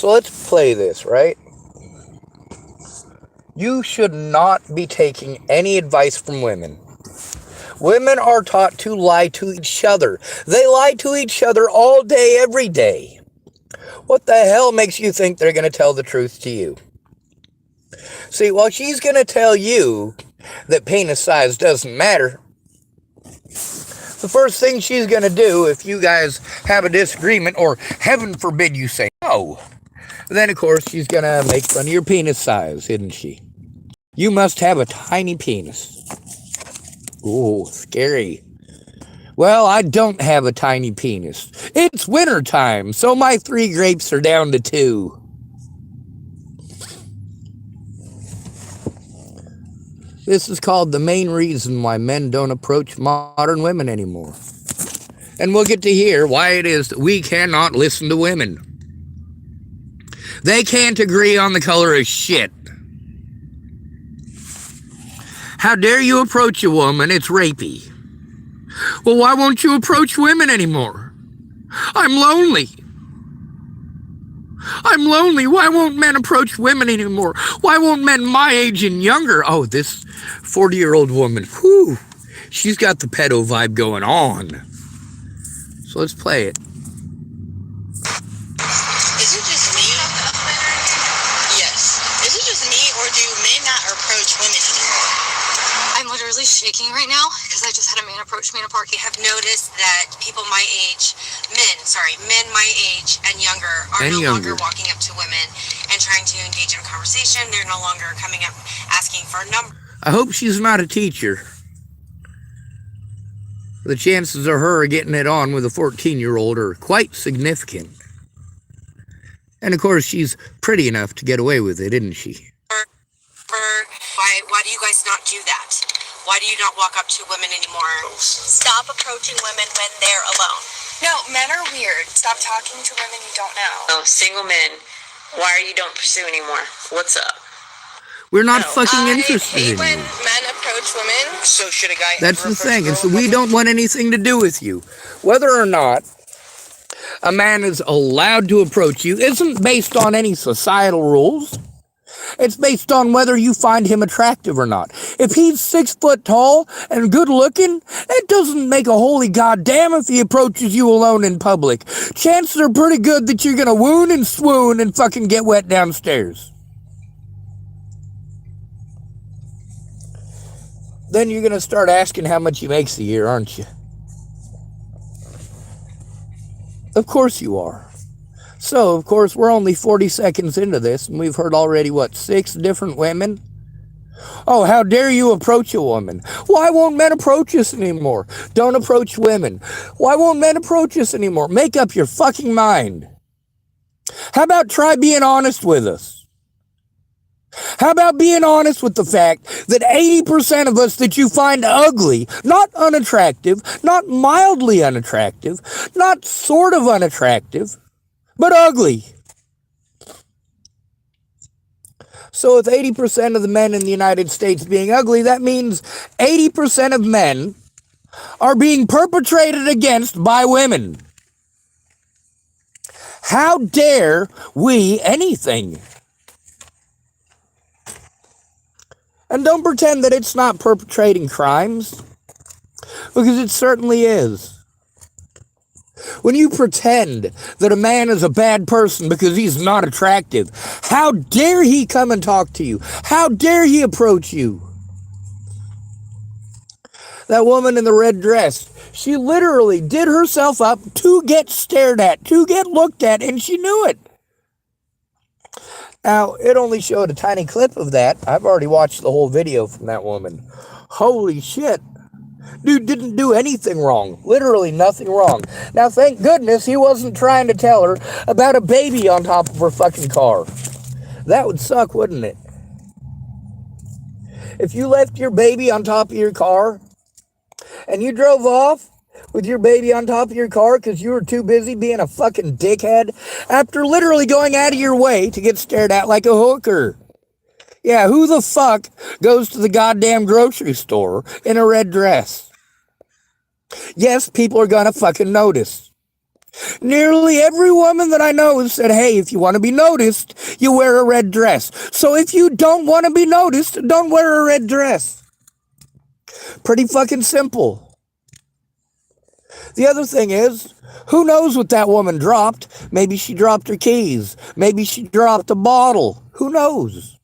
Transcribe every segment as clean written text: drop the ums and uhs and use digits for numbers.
So let's play this, right? You should not be taking any advice from women. Women are taught to lie to each other. They lie to each other all day, every day. What the hell makes you think they're going to tell the truth to you? See, while she's going to tell you that penis size doesn't matter, the first thing she's going to do if you guys have a disagreement, or heaven forbid you say no, then of course she's going to make fun of your penis size, isn't she? You must have a tiny penis. Ooh, scary. Well, I don't have a tiny penis. It's winter time, so my 3 grapes are down to 2. This is called the main reason why men don't approach modern women anymore. And we'll get to hear why it is that we cannot listen to women. They can't agree on the color of shit. How dare you approach a woman? It's rapey. Well, why won't you approach women anymore? I'm lonely. I'm lonely. Why won't men approach women anymore? Why won't men my age and younger? Oh, this 40-year-old woman. Whew. She's got the pedo vibe going on. So let's play it. Is it just me? Yes. Is it just me, or do men not approach women anymore? I'm literally shaking right now because I just had a man approach me in a park. I have noticed that people my age, men my age and younger are no longer walking up to women and trying to engage in a conversation. They're no longer coming up asking for a number. I hope she's not a teacher. The chances of her getting it on with a 14-year-old are quite significant. And of course, she's pretty enough to get away with it, isn't she? Why do you guys not do that? Why do you not walk up to women anymore? Stop approaching women when they're alone. No, men are weird. Stop talking to women you don't know. Oh, single men. Why are you don't pursue anymore? What's up? We're not fucking interested in you. when men approach women. So should a guy... That's the thing. And so we don't want anything to do with you. Whether or not a man is allowed to approach you isn't based on any societal rules. It's based on whether you find him attractive or not. If he's 6 foot tall and good looking, it doesn't make a holy goddamn if he approaches you alone in public. Chances are pretty good that you're gonna wound and swoon and fucking get wet downstairs. Then you're gonna start asking how much he makes a year, aren't you? Of course you are. So, of course, we're only 40 seconds into this, and we've heard already, 6 different women? Oh, how dare you approach a woman? Why won't men approach us anymore? Don't approach women. Why won't men approach us anymore? Make up your fucking mind. How about try being honest with us? How about being honest with the fact that 80% of us that you find ugly, not unattractive, not mildly unattractive, not sort of unattractive, but ugly. So with 80% of the men in the United States being ugly, that means 80% of men are being perpetrated against by women. How dare we anything? And don't pretend that it's not perpetrating crimes, because it certainly is. When you pretend that a man is a bad person because he's not attractive, how dare he come and talk to you? How dare he approach you? That woman in the red dress, she literally did herself up to get stared at, to get looked at, and she knew it. Now, it only showed a tiny clip of that. I've already watched the whole video from that woman. Holy shit. Dude didn't do anything wrong. Literally nothing wrong. Now, thank goodness he wasn't trying to tell her about a baby on top of her fucking car. That would suck, wouldn't it? If you left your baby on top of your car and you drove off with your baby on top of your car because you were too busy being a fucking dickhead after literally going out of your way to get stared at like a hooker. Yeah, who the fuck goes to the goddamn grocery store in a red dress? Yes, people are gonna fucking notice. Nearly every woman that I know has said, hey, if you want to be noticed, you wear a red dress. So if you don't want to be noticed, don't wear a red dress. Pretty fucking simple. The other thing is, who knows what that woman dropped? Maybe she dropped her keys. Maybe she dropped a bottle. Who knows?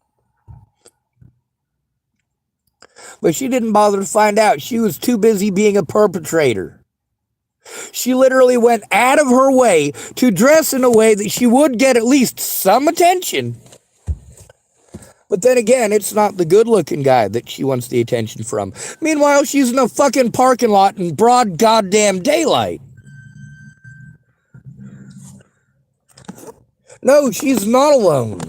But she didn't bother to find out. She was too busy being a perpetrator. She literally went out of her way to dress in a way that she would get at least some attention. But then again, it's not the good-looking guy that she wants the attention from. Meanwhile, she's in a fucking parking lot in broad goddamn daylight. No, she's not alone.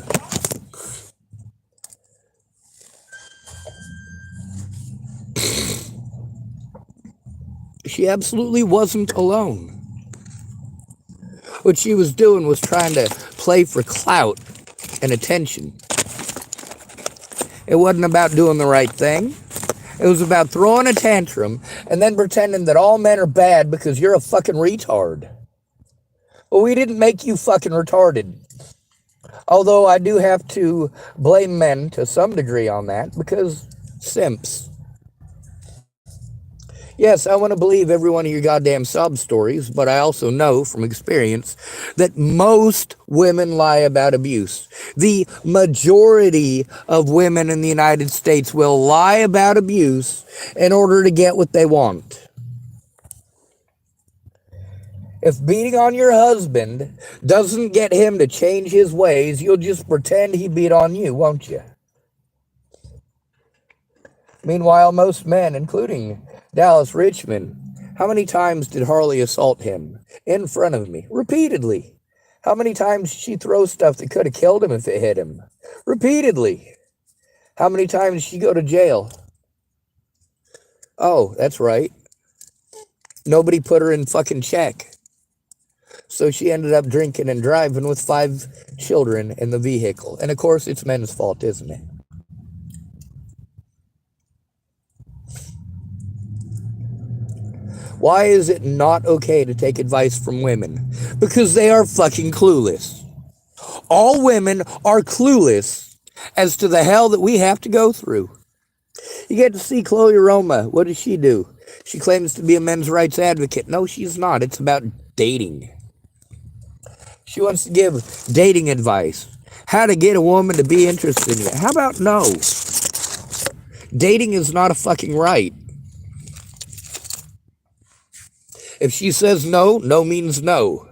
She absolutely wasn't alone. What she was doing was trying to play for clout and attention. It wasn't about doing the right thing. It was about throwing a tantrum and then pretending that all men are bad because you're a fucking retard. Well, we didn't make you fucking retarded. Although I do have to blame men to some degree on that because simps. Yes, I want to believe every one of your goddamn sob stories, but I also know from experience that most women lie about abuse. The majority of women in the United States will lie about abuse in order to get what they want. If beating on your husband doesn't get him to change his ways, you'll just pretend he beat on you, won't you? Meanwhile, most men, including Dallas Richmond, how many times did Harley assault him? In front of me. Repeatedly. How many times did she throw stuff that could have killed him if it hit him? Repeatedly. How many times did she go to jail? Oh, that's right. Nobody put her in fucking check. So she ended up drinking and driving with 5 children in the vehicle. And of course, it's men's fault, isn't it? Why is it not okay to take advice from women? Because they are fucking clueless. All women are clueless as to the hell that we have to go through. You get to see Chloe Roma. What does she do? She claims to be a men's rights advocate. No, she's not. It's about dating. She wants to give dating advice. How to get a woman to be interested in you. How about no? Dating is not a fucking right. If she says no, no means no.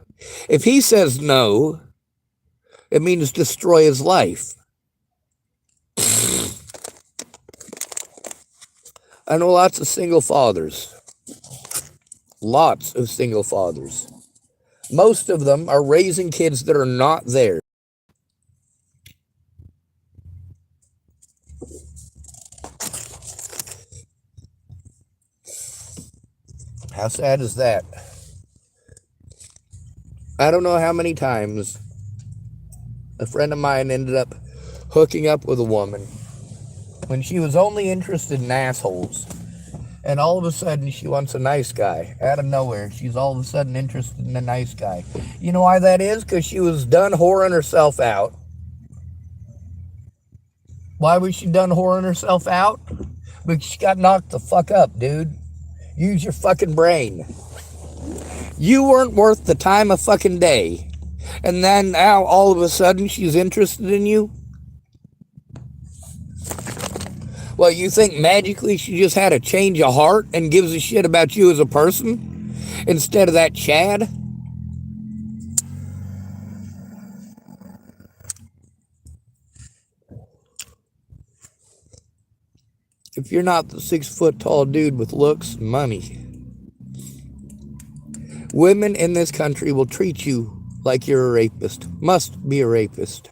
If he says no, it means destroy his life. I know lots of single fathers. Lots of single fathers. Most of them are raising kids that are not theirs. How sad is that? I don't know how many times a friend of mine ended up hooking up with a woman when she was only interested in assholes. And all of a sudden, she wants a nice guy. Out of nowhere, she's all of a sudden interested in a nice guy. You know why that is? Because she was done whoring herself out. Why was she done whoring herself out? Because she got knocked the fuck up, dude. Use your fucking brain. You weren't worth the time of fucking day. And then now, all of a sudden, she's interested in you? Well, you think magically she just had a change of heart and gives a shit about you as a person? Instead of that Chad? If you're not the 6-foot-tall dude with looks and money, women in this country will treat you like you're a rapist. Must be a rapist.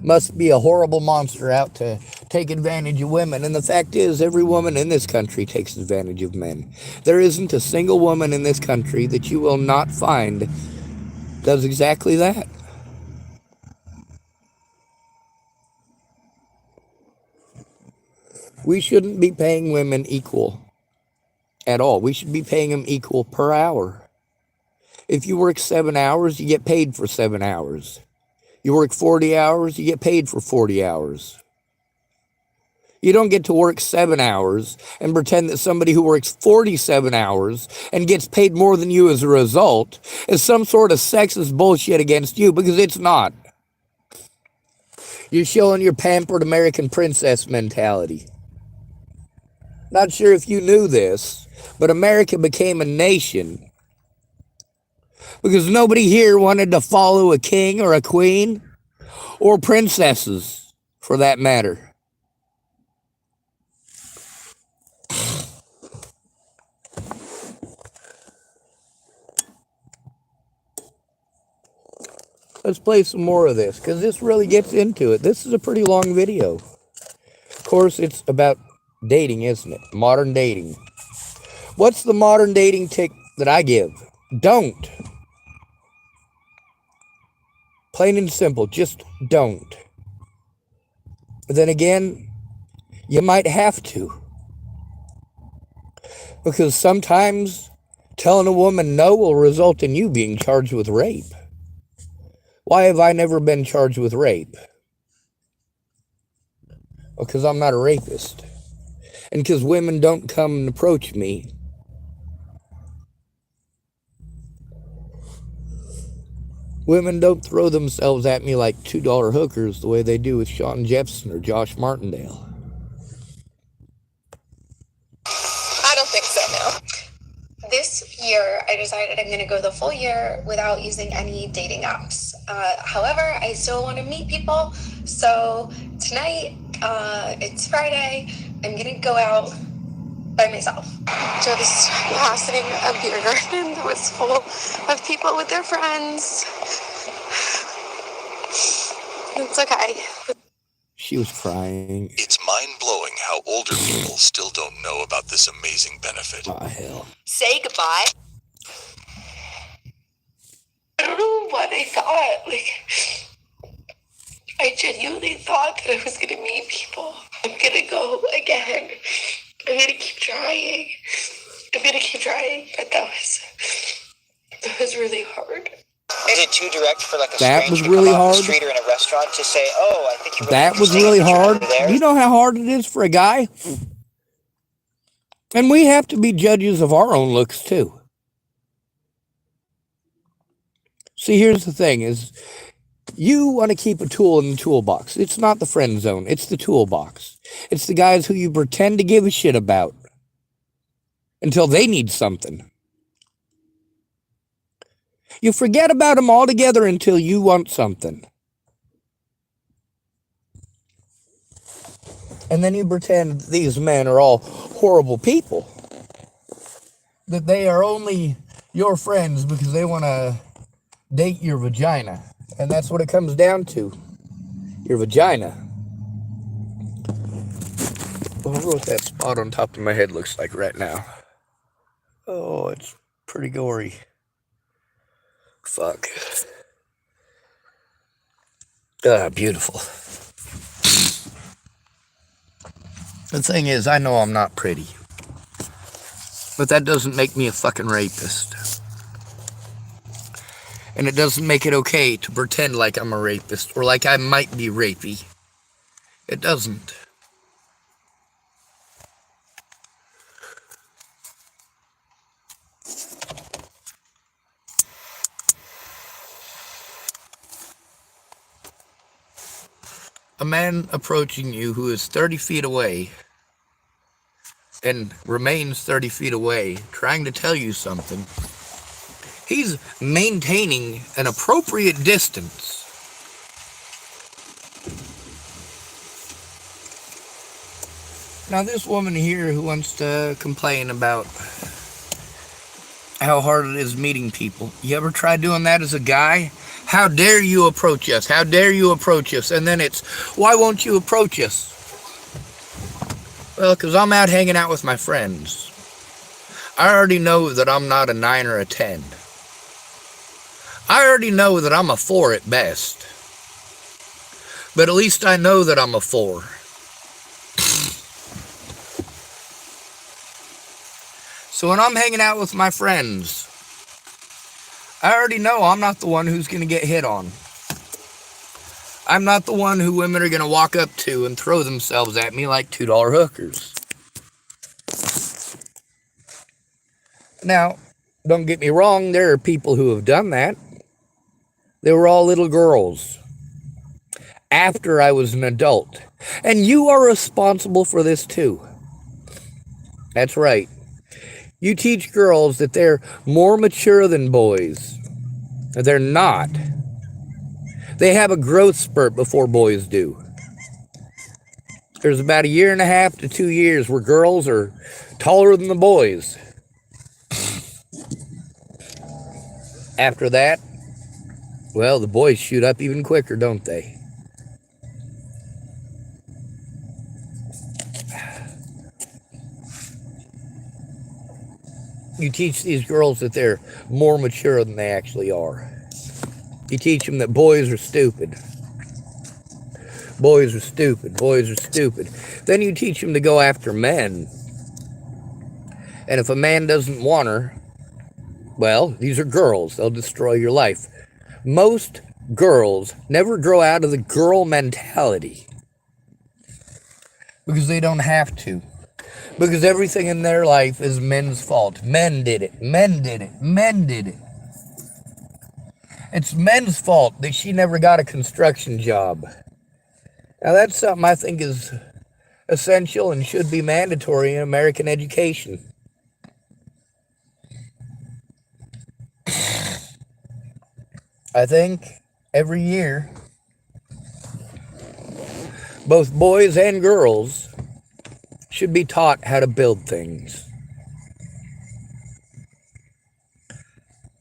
Must be a horrible monster out to take advantage of women. And the fact is, every woman in this country takes advantage of men. There isn't a single woman in this country that you will not find does exactly that. We shouldn't be paying women equal at all. We should be paying them equal per hour. If you work 7 hours, you get paid for 7 hours. You work 40 hours, you get paid for 40 hours. You don't get to work 7 hours and pretend that somebody who works 47 hours and gets paid more than you as a result is some sort of sexist bullshit against you, because it's not. You're showing your pampered American princess mentality. Not sure if you knew this, but America became a nation because nobody here wanted to follow a king or a queen or princesses, for that matter. Let's play some more of this, because this really gets into it. This is a pretty long video. Of course, it's about dating, isn't it? Modern dating. What's the modern dating tip that I give? Don't. Plain and simple, just don't. But then again, you might have to. Because sometimes telling a woman no will result in you being charged with rape. Why have I never been charged with rape? Because I'm not a rapist. And because women don't come and approach me. Women don't throw themselves at me like $2 hookers the way they do with Sean Jefferson or Josh Martindale. I don't think so, no. This year, I decided I'm going to go the full year without using any dating apps. However, I still want to meet people. So tonight, it's Friday, I'm going to go out by myself. Just passing a beer garden that was full of people with their friends. It's okay. She was crying. It's mind-blowing how older people still don't know about this amazing benefit. Oh, hell. Say goodbye. I don't know what I thought. I genuinely thought that I was going to meet people. I'm going to go again. I'm going to keep trying. But that was really hard. Is it too direct for like a That stranger was to really come off hard. the street or in a restaurant to say, "Oh, I think you're really That was interesting really if you're hard. over there"? You know how hard it is for a guy? And we have to be judges of our own looks too. See, here's the thing is, you want to keep a tool in the toolbox. It's not the friend zone. It's the toolbox. It's the guys who you pretend to give a shit about until they need something. You forget about them altogether until you want something. And then you pretend these men are all horrible people. That they are only your friends because they want to date your vagina. And that's what it comes down to. Your vagina. I wonder what that spot on top of my head looks like right now. Oh, it's pretty gory. Fuck. Ah, beautiful. The thing is, I know I'm not pretty. But that doesn't make me a fucking rapist. And it doesn't make it okay to pretend like I'm a rapist or like I might be rapey. It doesn't. A man approaching you who is 30 feet away and remains 30 feet away, trying to tell you something, he's maintaining an appropriate distance. Now, this woman here who wants to complain about how hard it is meeting people, you ever try doing that as a guy? How dare you approach us? How dare you approach us? And then it's, why won't you approach us? Well, because I'm out hanging out with my friends. I already know that I'm not a 9 or a 10. I already know that I'm a 4 at best. But at least I know that I'm a 4. So when I'm hanging out with my friends, I already know I'm not the one who's going to get hit on. I'm not the one who women are going to walk up to and throw themselves at me like $2 hookers. Now, don't get me wrong, there are people who have done that. They were all little girls. After I was an adult. And you are responsible for this too. That's right. You teach girls that they're more mature than boys. They're not. They have a growth spurt before boys do. There's about 1.5 to 2 years where girls are taller than the boys. After that, well, the boys shoot up even quicker, don't they? You teach these girls that they're more mature than they actually are. You teach them that boys are stupid. Boys are stupid. Boys are stupid. Then you teach them to go after men. And if a man doesn't want her, well, these are girls. They'll destroy your life. Most girls never grow out of the girl mentality. Because they don't have to. Because everything in their life is men's fault. Men did it. Men did it. Men did it. It's men's fault that she never got a construction job. Now that's something I think is essential and should be mandatory in American education. I think every year, both boys and girls should be taught how to build things.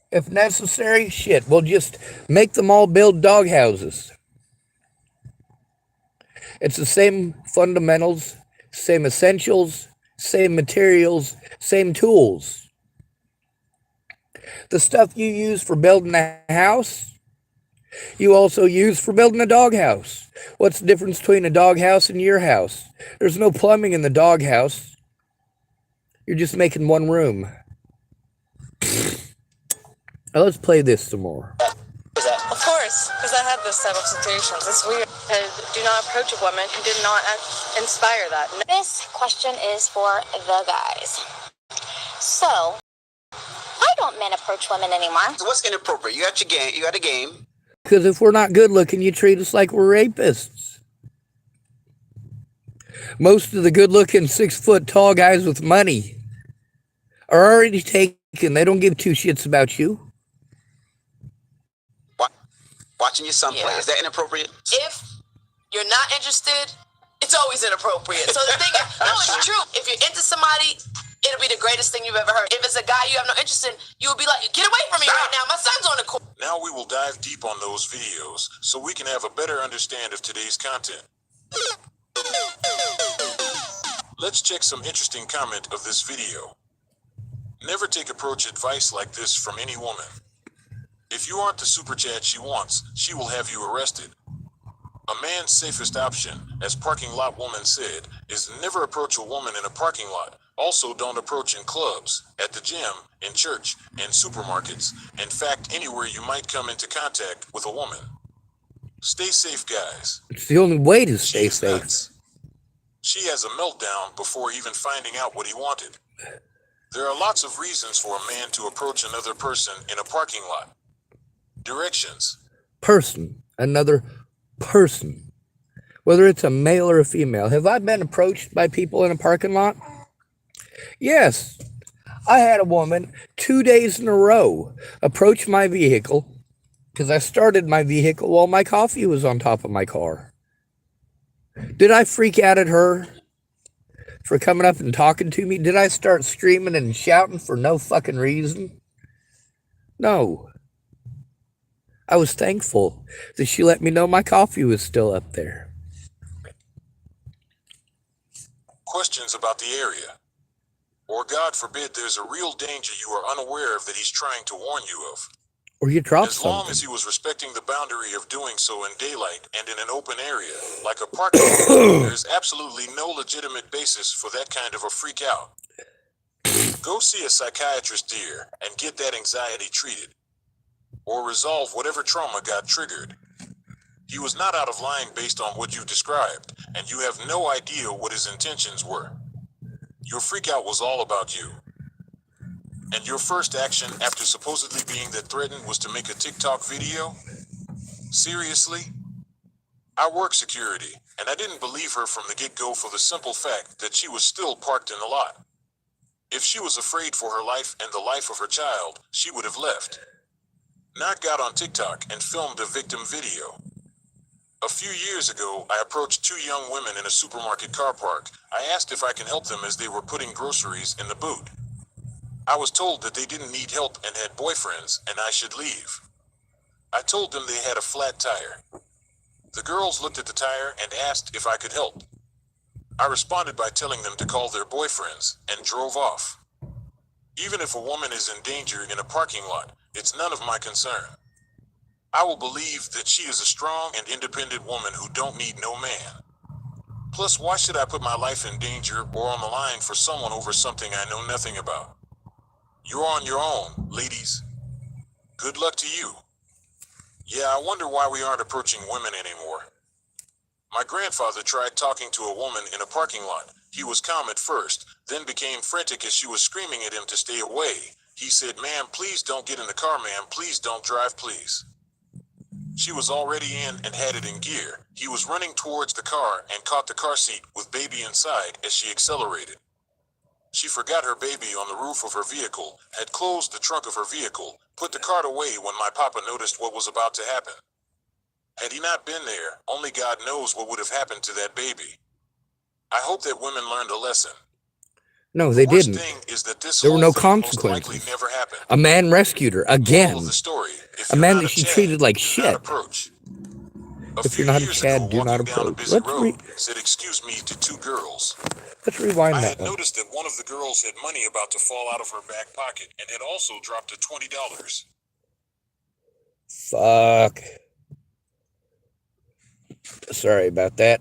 If necessary, shit, we'll just make them all build doghouses. It's the same fundamentals, same essentials, same materials, same tools. The stuff you use for building a house, you also use for building a doghouse. What's the difference between a doghouse and your house? There's no plumbing in the doghouse. You're just making one room. Now let's play this some more. Of course, because I had this type of situations. It's weird. Do not approach a woman who did not inspire that. This question is for the guys. So, why don't men approach women anymore? What's inappropriate? You got your game. You got a game. Because if we're not good looking, you treat us like we're rapists. Most of the good looking 6-foot tall guys with money are already taken. They don't give two shits about you. Watching your son play. Is that inappropriate? If you're not interested, it's always inappropriate. So the thing is, no, it's true. If you're into somebody, it'll be the greatest thing you've ever heard. If it's a guy you have no interest in, you will be like, get away from me right now. My son's on the court. Now we will dive deep on those videos so we can have a better understanding of today's content. Let's check some interesting comment of this video. Never take approach advice like this from any woman. If you aren't the super chat she wants, she will have you arrested. A man's safest option, as parking lot woman said, is never approach a woman in a parking lot. Also, don't approach in clubs, at the gym, in church, in supermarkets, in fact, anywhere you might come into contact with a woman. Stay safe, guys. It's the only way to stay safe. Nuts. She has a meltdown before even finding out what he wanted. There are lots of reasons for a man to approach another person in a parking lot. Directions. Person. Another person. Whether it's a male or a female. Have I been approached by people in a parking lot? Yes. I had a woman 2 days in a row approach my vehicle because I started my vehicle while my coffee was on top of my car. Did I freak out at her for coming up and talking to me? Did I start screaming and shouting for no fucking reason? No. I was thankful that she let me know my coffee was still up there. Questions about the area. Or God forbid there's a real danger you are unaware of that he's trying to warn you of. Or you dropped something. As long as he was respecting the boundary of doing so in daylight and in an open area, like a parking lot, there's absolutely no legitimate basis for that kind of a freak out. Go see a psychiatrist, dear, and get that anxiety treated. or resolve whatever trauma got triggered. He was not out of line based on what you described, and you have no idea what his intentions were. Your freakout was all about you. And your first action after supposedly being that threatened was to make a TikTok video? Seriously? I work security, and I didn't believe her from the get-go for the simple fact that she was still parked in the lot. If she was afraid for her life and the life of her child, she would have left. Not got on TikTok and filmed a victim video. A few years ago, I approached two young women in a supermarket car park. I asked if I can help them as they were putting groceries in the boot. I was told that they didn't need help and had boyfriends, and I should leave. I told them they had a flat tire. The girls looked at the tire and asked if I could help. I responded by telling them to call their boyfriends and drove off. Even if a woman is in danger in a parking lot, it's none of my concern. I will believe that she is a strong and independent woman who don't need no man. Plus, why should I put my life in danger or on the line for someone over something I know nothing about? You're on your own, ladies. Good luck to you. Yeah, I wonder why we aren't approaching women anymore. My grandfather tried talking to a woman in a parking lot. He was calm at first, then became frantic as she was screaming at him to stay away. He said, "Ma'am, please don't get in the car, ma'am. Please don't drive, please." She was already in and had it in gear. He was running towards the car and caught the car seat with baby inside as she accelerated. She forgot her baby on the roof of her vehicle, had closed the trunk of her vehicle, put the cart away when my papa noticed what was about to happen. Had he not been there, only God knows what would have happened to that baby. I hope that women learned a lesson. No, they didn't. There were no consequences. A man rescued her again. A man that she treated like shit. If you're not a Chad, do not approach. Said excuse me to two girls. Let's rewind I that had one. noticed that one of the girls had money about to fall out of her back pocket and had also dropped a $20. Fuck. Sorry about that.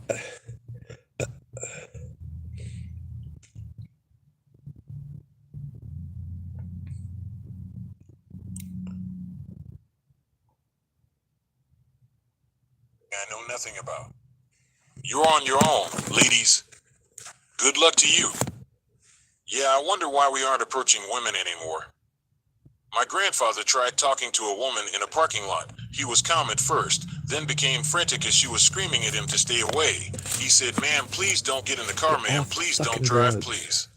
I know nothing about. You're on your own, ladies. Good luck to you. Yeah, I wonder why we aren't approaching women anymore. My grandfather tried talking to a woman in a parking lot. He was calm at first, then became frantic as she was screaming at him to stay away. He said, "Ma'am, please don't get in the car, ma'am. Please don't drive, please."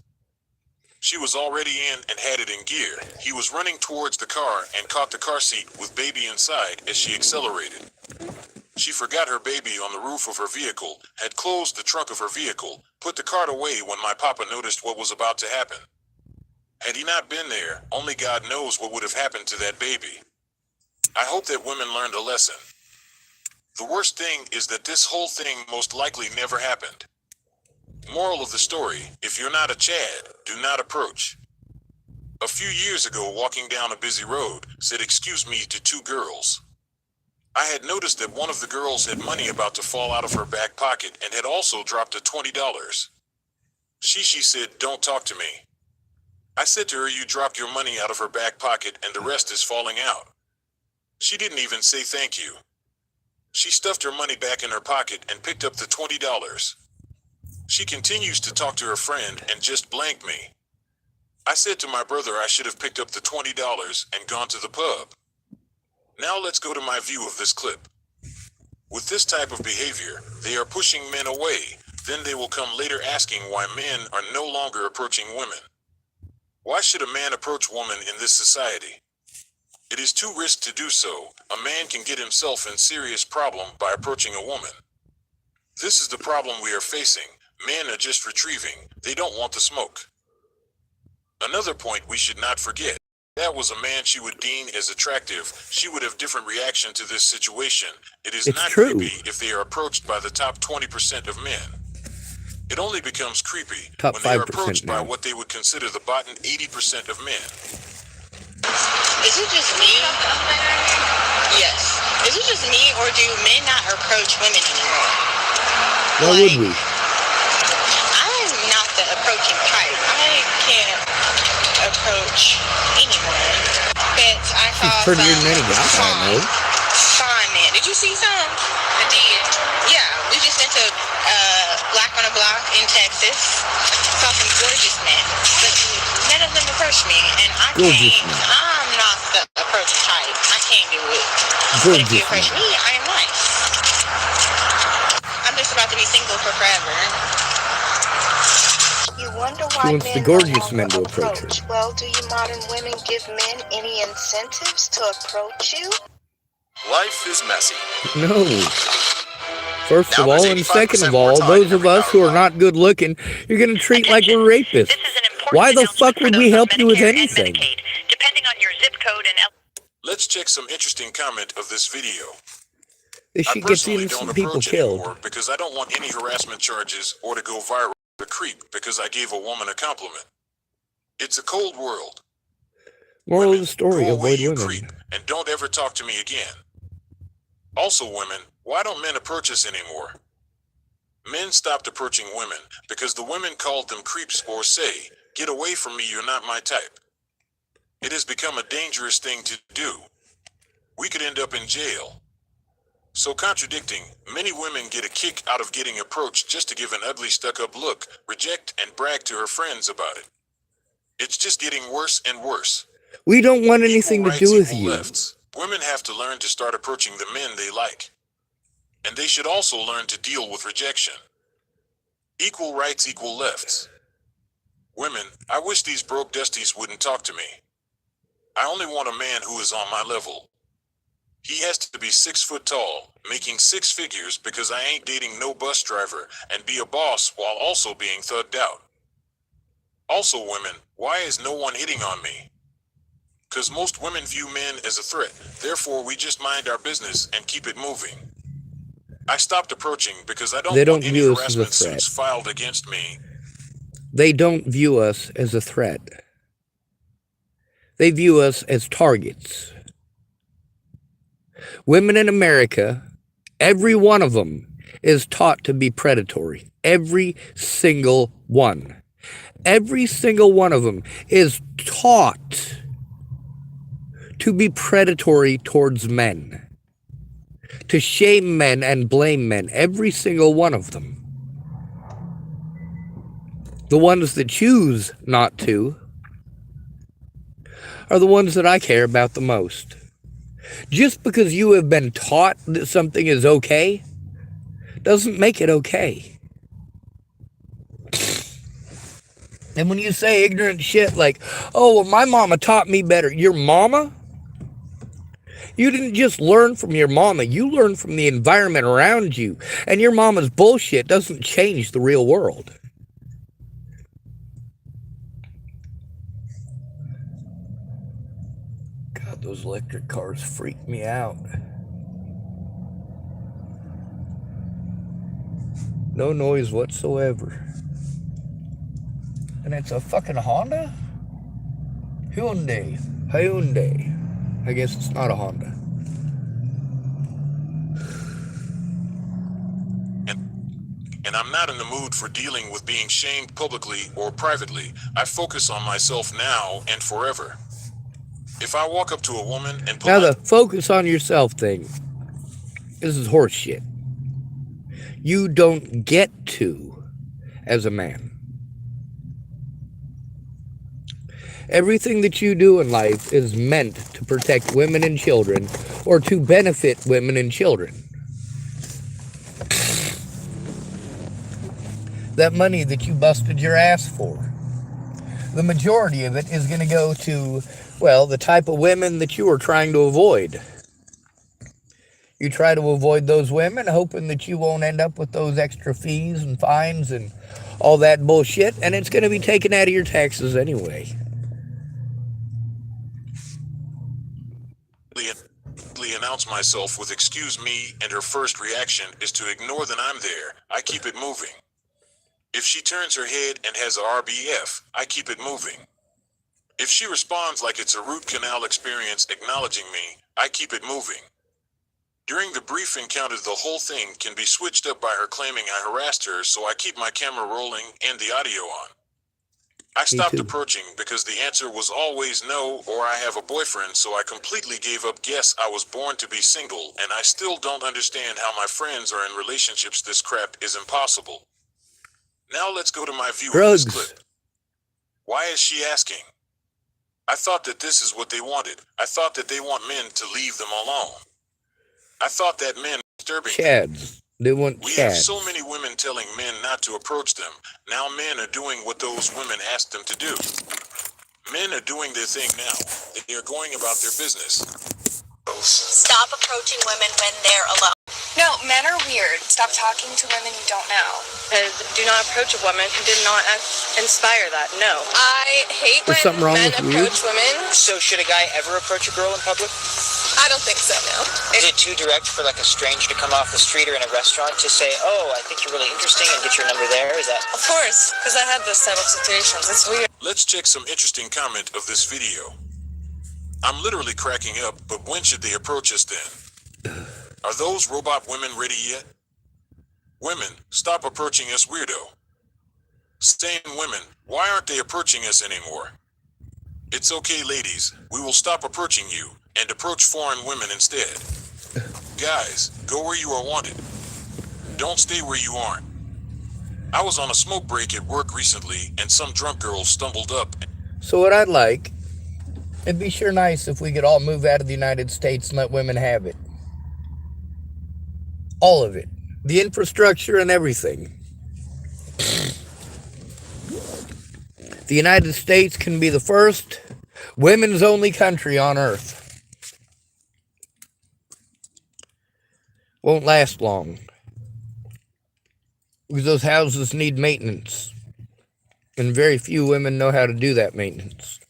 She was already in and had it in gear. He was running towards the car and caught the car seat with baby inside as she accelerated. She forgot her baby on the roof of her vehicle, had closed the trunk of her vehicle, put the cart away when my papa noticed what was about to happen. Had he not been there, only God knows what would have happened to that baby. I hope that women learned a lesson. The worst thing is that this whole thing most likely never happened. Moral of the story, if you're not a Chad, do not approach. A few years ago, walking down a busy road, said excuse me to two girls. I had noticed that one of the girls had money about to fall out of her back pocket and had also dropped a $20. She said, "Don't talk to me." I said to her, "You dropped your money out of her back pocket and the rest is falling out." She didn't even say thank you. She stuffed her money back in her pocket and picked up the $20. She continues to talk to her friend and just blanked me. I said to my brother I should have picked up the $20 and gone to the pub. Now let's go to my view of this clip. With this type of behavior, they are pushing men away. Then they will come later asking why men are no longer approaching women. Why should a man approach women in this society? It is too risky to do so. A man can get himself in serious problem by approaching a woman. This is the problem we are facing. Men are just retrieving. They don't want the smoke. Another point we should not forget. That was a man she would deem as attractive. She would have different reaction to this situation. It's not true. Creepy if they are approached by the top 20% of men. It only becomes creepy Top when they are 5% approached by now. what they would consider the bottom 80% of men. Is it just me? Yes. Is it just me, or do men not approach women anymore? Why would we? I'm not the approaching type. I can't approach anyone. Bitch, I saw She's prettier some than any guy I know. fine man. Did you see some? I did. Yeah, we just went to Black on a Block in Texas. Saw some gorgeous men, but none of them approached me, and I'm not the approach type. I can't do it. But if you approach me, I am nice. I'm just about to be single for forever. You wonder why wants the men gorgeous no men to longer approach her. Well, do you modern women give men any incentives to approach you? Life is messy. No. First Now of all, there's and second 85% of more all, time those in of every us power who are line. not good looking, you're going to treat like we're rapists. This is an important Why the announcement fuck would we help you with anything? Medicaid. Depending on your zip code and Let's check some interesting comment of this video. This I shit gets personally don't innocent people approach killed. anymore because I don't want any harassment charges or to go viral as a creep because I gave a woman a compliment. It's a cold world. Moral of the story, Go away, avoid you women. creep, and don't ever talk to me again. Also, women, why don't men approach us anymore? Men stopped approaching women because the women called them creeps or say, "Get away from me, you're not my type." It has become a dangerous thing to do. We could end up in jail. So contradicting, many women get a kick out of getting approached just to give an ugly stuck-up look, reject, and brag to her friends about it. It's just getting worse and worse. We don't want anything to do with you. Lefts. Women have to learn to start approaching the men they like. And they should also learn to deal with rejection. Equal rights, equal lefts. Women, I wish these broke dusties wouldn't talk to me. I only want a man who is on my level. He has to be 6 foot tall, making 6 figures because I ain't dating no bus driver, and be a boss while also being thugged out. Also, women, why is no one hitting on me? Because most women view men as a threat, therefore we just mind our business and keep it moving. I stopped approaching because I don't want any harassment suits filed against me. They don't view us as a threat. They view us as targets. Women in America, every one of them, is taught to be predatory. Every single one. Every single one of them is taught to be predatory towards men. To shame men and blame men. Every single one of them. The ones that choose not to are the ones that I care about the most. Just because you have been taught that something is okay doesn't make it okay. And when you say ignorant shit like, "Oh, well, my mama taught me better." Your mama? You didn't just learn from your mama. You learned from the environment around you. And your mama's bullshit doesn't change the real world. God, those electric cars freak me out. No noise whatsoever. And it's a fucking Honda? Hyundai. I guess it's not a Honda. And I'm not in the mood for dealing with being shamed publicly or privately. I focus on myself now and forever. If I walk up to a woman and Now the focus on yourself thing, this is horse shit. You don't get to as a man. Everything that you do in life is meant to protect women and children or to benefit women and children. That money that you busted your ass for, the majority of it is going to go to, well, the type of women that you are trying to avoid. You try to avoid those women, hoping that you won't end up with those extra fees and fines and all that bullshit, and it's going to be taken out of your taxes anyway. Announce myself with "excuse me," and her first reaction is to ignore that I'm there. I keep it moving. If she turns her head and has a RBF, I keep it moving. If she responds like it's a root canal experience acknowledging me, I keep it moving. During the brief encounter, the whole thing can be switched up by her claiming I harassed her, so I keep my camera rolling and the audio on. I stopped approaching because the answer was always no, or I have a boyfriend, so I completely gave up. Guess I was born to be single, and I still don't understand how my friends are in relationships. This crap is impossible. Now let's go to my view of this clip. Why is she asking? I thought that this is what they wanted. I thought that they want men to leave them alone. I thought that men were disturbing them. They want We have so many women telling men not to approach them. Now men are doing what those women asked them to do. Men are doing their thing now. They are going about their business. Stop approaching women when they're alone. No, men are weird. Stop talking to women you don't know. Do not approach a woman who did not inspire that. No. I hate when men approach women. So should a guy ever approach a girl in public? I don't think so, no. Is it too direct for like a stranger to come off the street or in a restaurant to say, oh, I think you're really interesting and get your number there? Is that? Of course, because I had those type of situations. It's weird. Let's check some interesting comment of this video. I'm literally cracking up, but when should they approach us then? Are those robot women ready yet? Women, stop approaching us, weirdo. Same women, why aren't they approaching us anymore? It's okay, ladies, we will stop approaching you and approach foreign women instead. Guys, go where you are wanted. Don't stay where you aren't. I was on a smoke break at work recently and some drunk girls stumbled up. So what I'd like, it'd be sure nice if we could all move out of the United States and let women have it. All of it. The infrastructure and everything. The United States can be the first women's only country on earth. Won't last long. Because those houses need maintenance. And very few women know how to do that maintenance.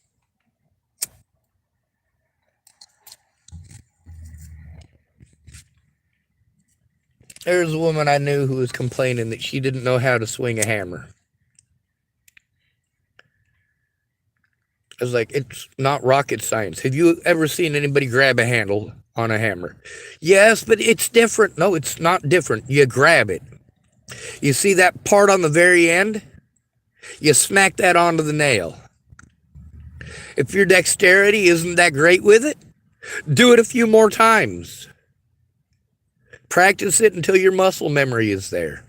There's a woman I knew who was complaining that she didn't know how to swing a hammer. I was like, it's not rocket science. Have you ever seen anybody grab a handle on a hammer? Yes, but it's different. No, it's not different. You grab it. You see that part on the very end? You smack that onto the nail. If your dexterity isn't that great with it, do it a few more times. Practice it until your muscle memory is there.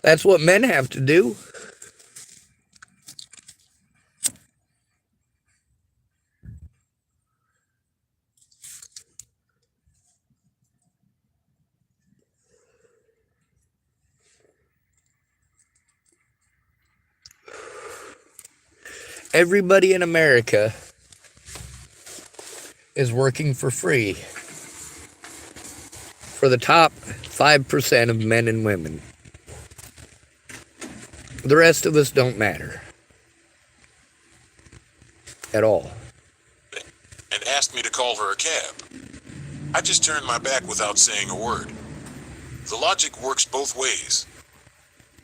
That's what men have to do. Everybody in America is working for free for the top 5% of men and women. The rest of us don't matter at all. And asked me to call her a cab. I just turned my back without saying a word. The logic works both ways.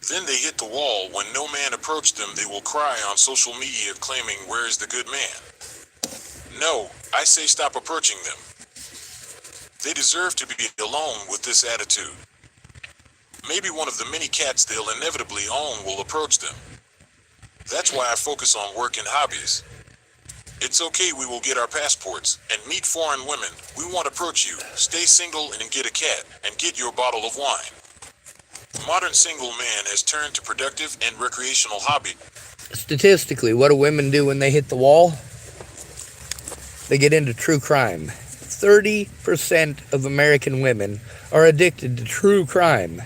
Then they hit the wall. When no man approached them, they will cry on social media claiming, "Where is the good man?" No, I say stop approaching them. They deserve to be alone with this attitude. Maybe one of the many cats they'll inevitably own will approach them. That's why I focus on work and hobbies. It's okay, we will get our passports and meet foreign women. We won't approach you. Stay single and get a cat and get your bottle of wine. Modern single man has turned to productive and recreational hobby. Statistically, what do women do when they hit the wall? They get into true crime. 30% of American women are addicted to true crime.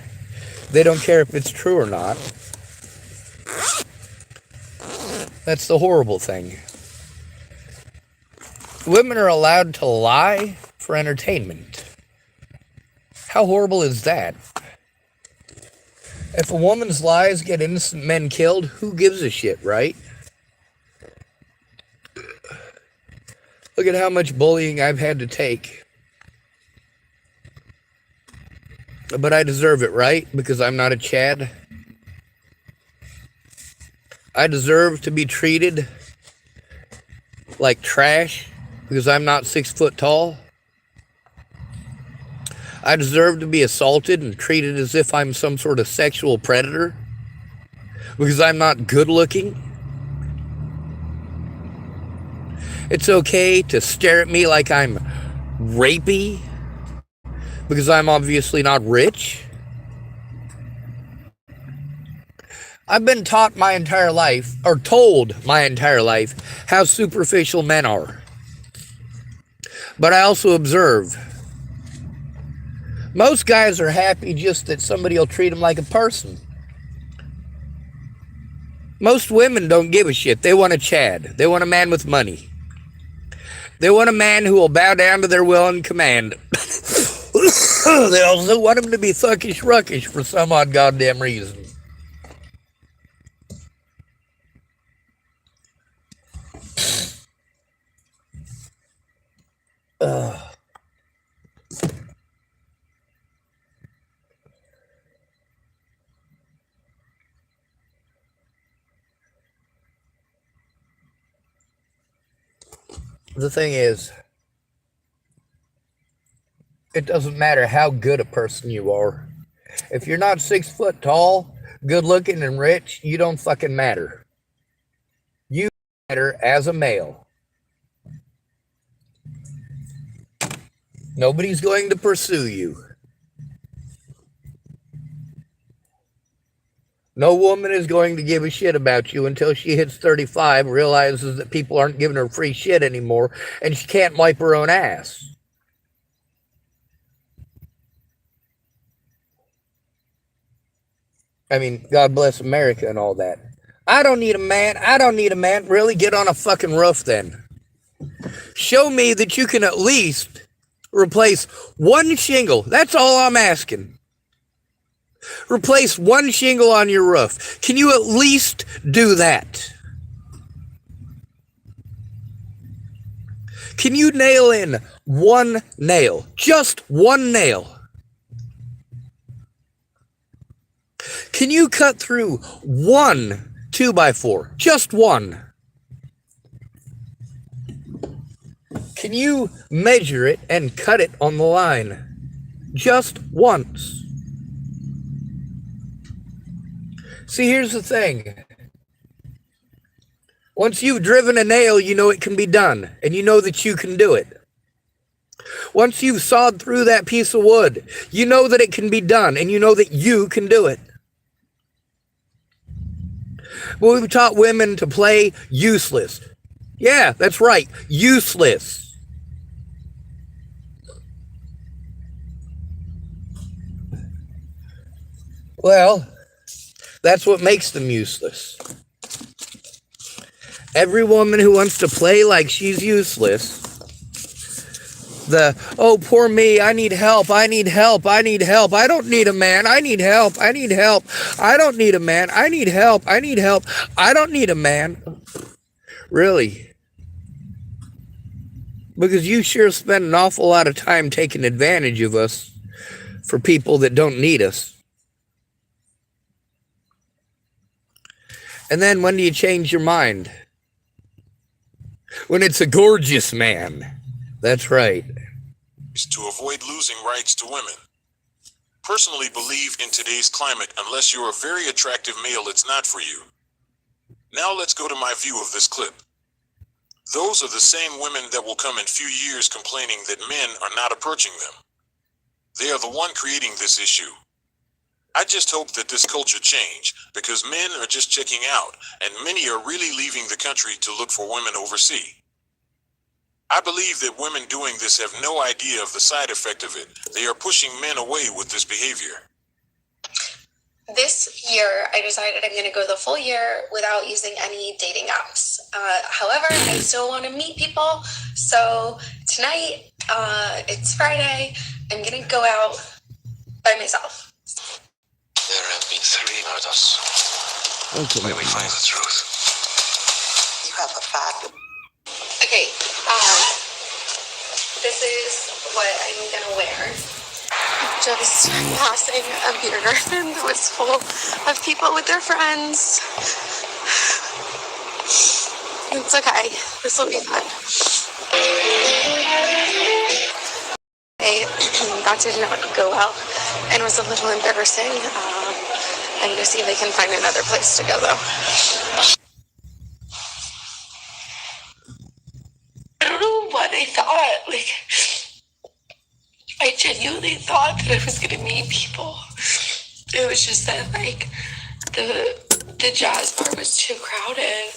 They don't care if it's true or not. That's the horrible thing. Women are allowed to lie for entertainment. How horrible is that? If a woman's lies get innocent men killed, who gives a shit, right? Look at how much bullying I've had to take. But I deserve it, right? Because I'm not a Chad. I deserve to be treated like trash because I'm not 6 foot tall. I deserve to be assaulted and treated as if I'm some sort of sexual predator because I'm not good looking. It's okay to stare at me like I'm rapey because I'm obviously not rich. I've been taught my entire life, or told my entire life, how superficial men are. But I also observe most guys are happy just that somebody will treat them like a person. Most women don't give a shit. They want a Chad. They want a man with money. They want a man who will bow down to their will and command. They also want him to be thuckish ruckish for some odd goddamn reason. The thing is, it doesn't matter how good a person you are. If you're not 6 foot tall, good looking, and rich, you don't fucking matter. You matter as a male. Nobody's going to pursue you. No woman is going to give a shit about you until she hits 35, realizes that people aren't giving her free shit anymore, and she can't wipe her own ass. I mean, God bless America and all that. I don't need a man. I don't need a man. Really, get on a fucking roof then. Show me that you can at least replace one shingle. That's all I'm asking. Replace one shingle on your roof. Can you at least do that? Can you nail in one nail? Just one nail. Can you cut through one 2x4? Just one. Can you measure it and cut it on the line? Just once. See, here's the thing. Once you've driven a nail, you know it can be done, and you know that you can do it. Once you've sawed through that piece of wood, you know that it can be done, and you know that you can do it. But we've taught women to play useless. Yeah, that's right, useless. Well, that's what makes them useless. Every woman who wants to play like she's useless, oh, poor me, I need help, I need help, I need help, I don't need a man, I need help, I need help, I don't need a man, I need help, I need help, I don't need a man. Really? Because you sure spend an awful lot of time taking advantage of us for people that don't need us. And then when do you change your mind? When it's a gorgeous man. That's right. To avoid losing rights to women. Personally believe in today's climate, unless you're a very attractive male, it's not for you. Now let's go to my view of this clip. Those are the same women that will come in few years complaining that men are not approaching them. They are the one creating this issue. I just hope that this culture change, because men are just checking out, and many are really leaving the country to look for women overseas. I believe that women doing this have no idea of the side effect of it. They are pushing men away with this behavior. This year, I decided I'm going to go the full year without using any dating apps. However, I still want to meet people. So tonight, it's Friday, I'm going to go out by myself. There have been 3 murders. Where we find the truth. You have a fact. Okay, this is what I'm going to wear. Just passing a beer garden that was full of people with their friends. It's okay. This will be fun. That did not go well and was a little embarrassing. I'm gonna see if they can find another place to go, though. I don't know what I thought. Like, I genuinely thought that I was gonna meet people. It was just that, like, the jazz bar was too crowded.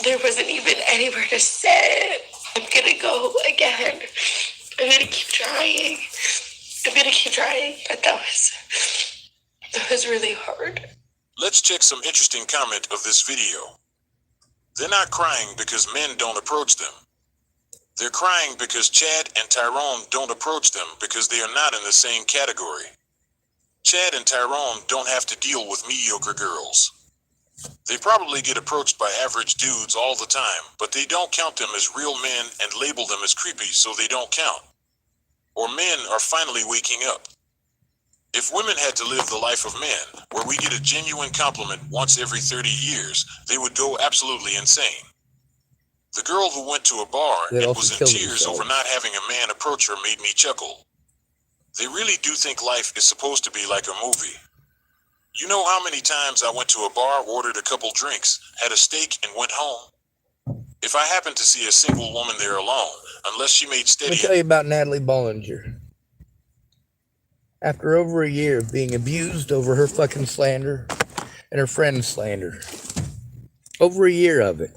There wasn't even anywhere to sit. I'm gonna go again. I'm gonna keep trying. But that was really hard. Let's check some interesting comment of this video. They're not crying because men don't approach them. They're crying because Chad and Tyrone don't approach them because they are not in the same category. Chad and Tyrone don't have to deal with mediocre girls. They probably get approached by average dudes all the time, but they don't count them as real men and label them as creepy, so they don't count. Or men are finally waking up. If women had to live the life of men, where we get a genuine compliment once every 30 years, they would go absolutely insane. The girl who went to a bar and was in tears over not having a man approach her made me chuckle. They really do think life is supposed to be like a movie. You know how many times I went to a bar, ordered a couple drinks, had a steak, and went home? If I happened to see a single woman there alone, unless she made steady... Let me tell you about Natalie Bollinger. After over a year of being abused over her fucking slander and her friend's slander. Over a year of it.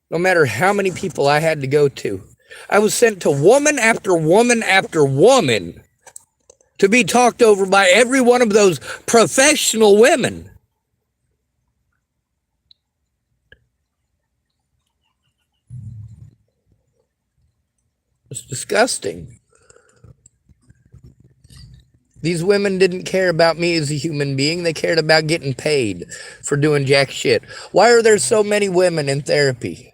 No matter how many people I had to go to, I was sent to woman after woman after woman to be talked over by every one of those professional women. It's disgusting. These women didn't care about me as a human being. They cared about getting paid for doing jack shit. Why are there so many women in therapy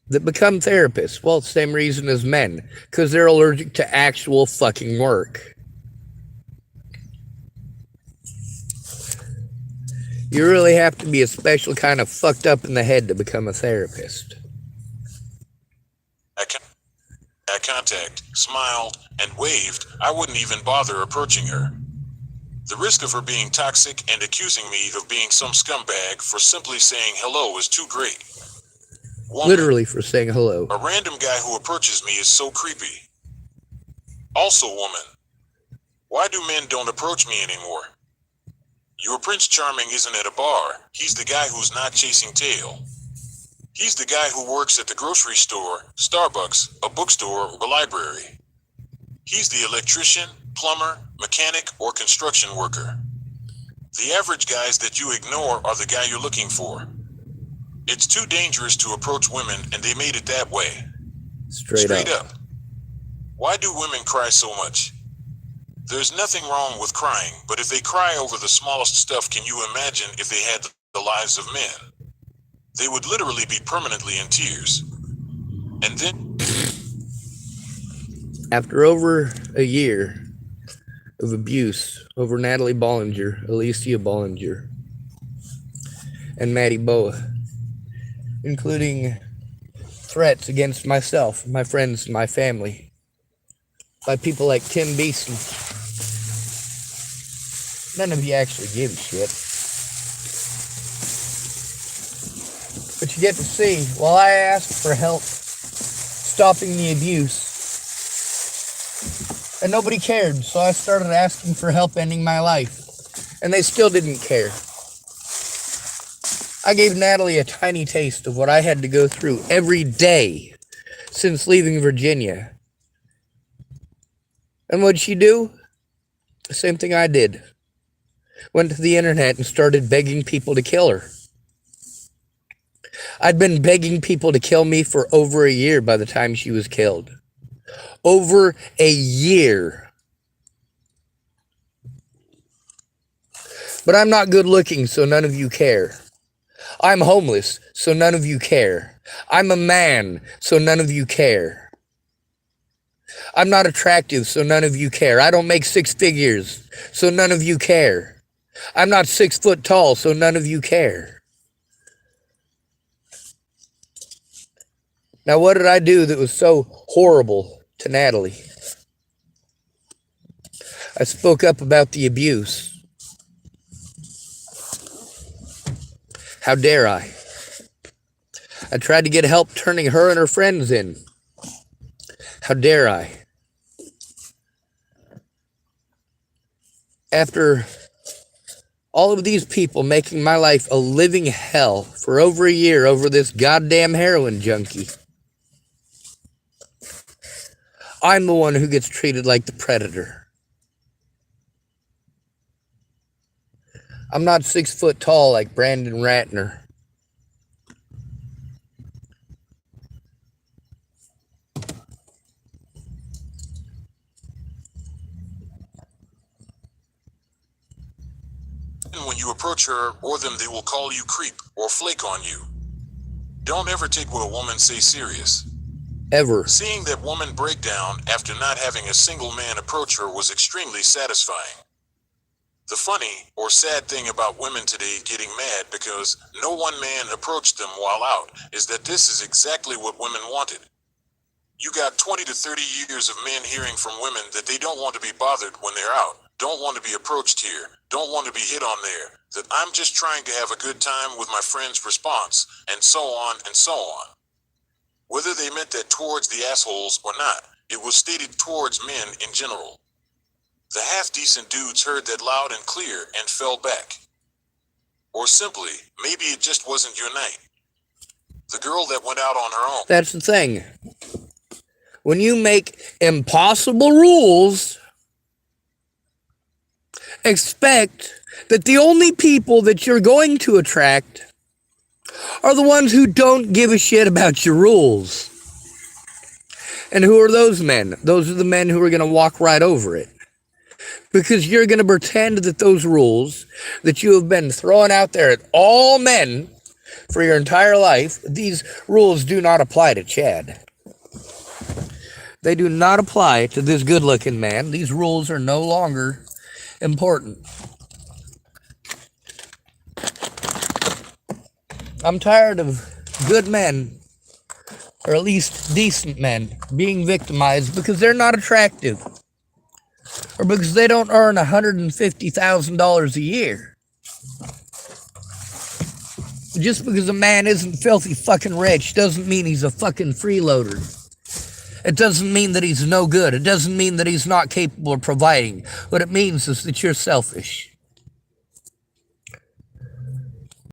that become therapists? Well, same reason as men. Because they're allergic to actual fucking work. You really have to be a special kind of fucked up in the head to become a therapist. I contact, smiled, and waved. I wouldn't even bother approaching her. The risk of her being toxic and accusing me of being some scumbag for simply saying hello is too great. Woman, literally for saying hello. A random guy who approaches me is so creepy. Also, woman, why do men don't approach me anymore? Your Prince Charming isn't at a bar. He's the guy who's not chasing tail. He's the guy who works at the grocery store, Starbucks, a bookstore, or a library. He's the electrician, plumber, mechanic, or construction worker. The average guys that you ignore are the guy you're looking for. It's too dangerous to approach women, and they made it that way. Straight up. Why do women cry so much? There's nothing wrong with crying, but if they cry over the smallest stuff, can you imagine if they had the lives of men? They would literally be permanently in tears. And then... After over a year of abuse over Natalie Bollinger, Alicia Bollinger, and Maddie Boa, including threats against myself, my friends, and my family, by people like Tim Beeson, none of you actually give a shit. But you get to see, while I asked for help stopping the abuse, and nobody cared, so I started asking for help ending my life, and they still didn't care. I gave Natalie a tiny taste of what I had to go through every day since leaving Virginia. And what'd she do? The same thing I did. Went to the internet and started begging people to kill her. I'd been begging people to kill me for over a year by the time she was killed. Over a year. But I'm not good looking, so none of you care. I'm homeless, so none of you care. I'm a man, so none of you care. I'm not attractive, so none of you care. I don't make six figures, so none of you care. I'm not 6 foot tall, so none of you care. Now, what did I do that was so horrible to Natalie? I spoke up about the abuse. How dare I? I tried to get help turning her and her friends in. How dare I? After all of these people making my life a living hell for over a year over this goddamn heroin junkie, I'm the one who gets treated like the predator. I'm not 6 foot tall like Brandon Ratner. When you approach her or them, they will call you creep or flake on you. Don't ever take what a woman says serious. Ever. Seeing that woman break down after not having a single man approach her was extremely satisfying. The funny or sad thing about women today getting mad because no one man approached them while out is that this is exactly what women wanted. You got 20 to 30 years of men hearing from women that they don't want to be bothered when they're out, don't want to be approached here, don't want to be hit on there, that I'm just trying to have a good time with my friend's response, and so on and so on. Whether they meant that towards the assholes or not, it was stated towards men in general. The half-decent dudes heard that loud and clear and fell back. Or simply, maybe it just wasn't your night. The girl that went out on her own. That's the thing. When you make impossible rules, expect that the only people that you're going to attract are the ones who don't give a shit about your rules. And who are those men? Those are the men who are going to walk right over it. Because you're going to pretend that those rules that you have been throwing out there at all men for your entire life, these rules do not apply to Chad. They do not apply to this good-looking man. These rules are no longer important. I'm tired of good men, or at least decent men, being victimized because they're not attractive. Or because they don't earn $150,000 a year. Just because a man isn't filthy fucking rich doesn't mean he's a fucking freeloader. It doesn't mean that he's no good. It doesn't mean that he's not capable of providing. What it means is that you're selfish.